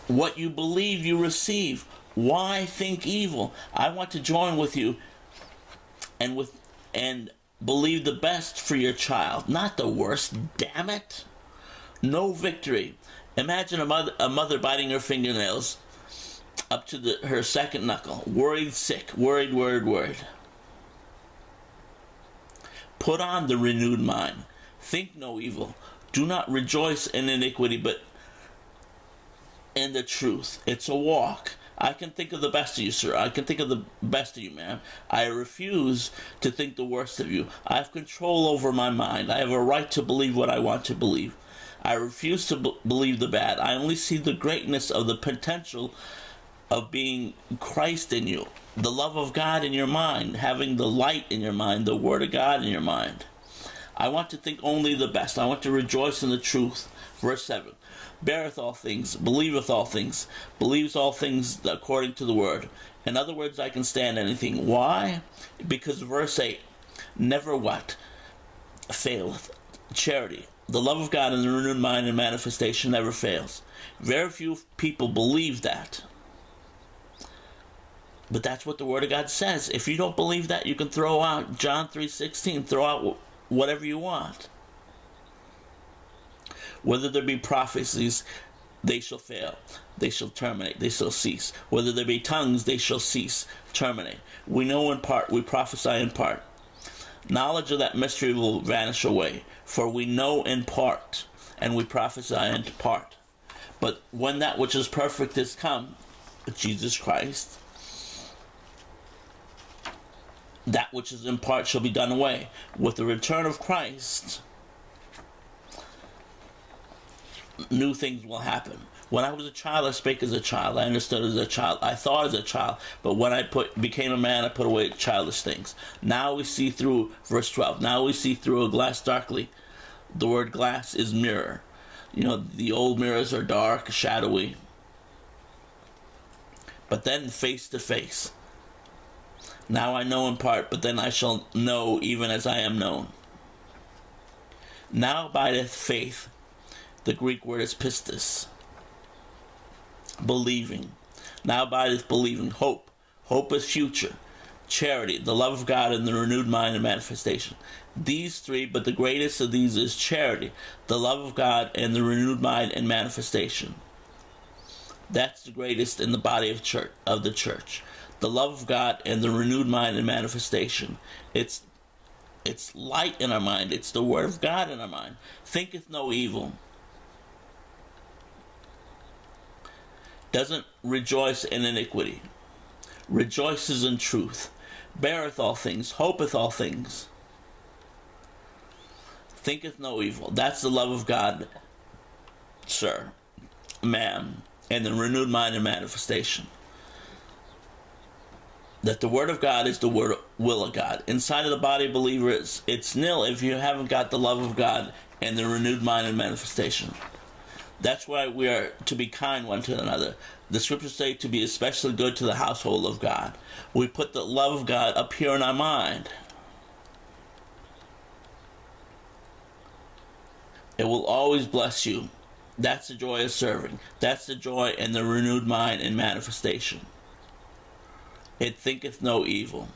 What you believe, you receive. Why think evil? I want to join with you and believe the best for your child, not the worst. Damn it! No victory. Imagine a mother biting her fingernails up to her second knuckle. Worried, sick, worried. Put on the renewed mind. Think no evil. Do not rejoice in iniquity, but in the truth. It's a walk. I can think of the best of you, sir. I can think of the best of you, ma'am. I refuse to think the worst of you. I have control over my mind. I have a right to believe what I want to believe. I refuse to believe the bad. I only see the greatness of the potential of being Christ in you, the love of God in your mind, having the light in your mind, the Word of God in your mind. I want to think only the best. I want to rejoice in the truth. Verse 7. Beareth all things, believeth all things, believes all things according to the Word. In other words, I can stand anything. Why? Because verse 8, never what? Faileth. Charity. The love of God in the renewed mind and manifestation never fails. Very few people believe that. But that's what the Word of God says. If you don't believe that, you can throw out John 3:16. Throw out whatever you want. Whether there be prophecies, they shall fail. They shall terminate. They shall cease. Whether there be tongues, they shall cease, terminate. We know in part. We prophesy in part. Knowledge of that mystery will vanish away. For we know in part, and we prophesy in part. But when that which is perfect is come, Jesus Christ, that which is in part shall be done away. With the return of Christ, new things will happen. When I was a child, I spake as a child. I understood as a child. I thought as a child. But when I became a man, I put away childish things. Now we see through, verse 12, now we see through a glass darkly. The word glass is mirror. You know, the old mirrors are dark, shadowy. But then face to face. Now I know in part, but then I shall know even as I am known. Now abideth faith. The Greek word is pistis. Believing. Now abideth believing. Hope. Hope is future. Charity. The love of God and the renewed mind and manifestation. These three, but the greatest of these is charity. The love of God and the renewed mind and manifestation. That's the greatest in the body of the church. The love of God and the renewed mind and manifestation. It's light in our mind. It's the Word of God in our mind. Thinketh no evil. Doesn't rejoice in iniquity. Rejoices in truth. Beareth all things. Hopeth all things. Thinketh no evil. That's the love of God, sir, ma'am, and the renewed mind and manifestation. That the Word of God is the will of God. Inside of the body of believers, it's nil if you haven't got the love of God and the renewed mind and manifestation. That's why we are to be kind one to another. The scriptures say to be especially good to the household of God. We put the love of God up here in our mind. It will always bless you. That's the joy of serving. That's the joy in the renewed mind and manifestation. It thinketh no evil.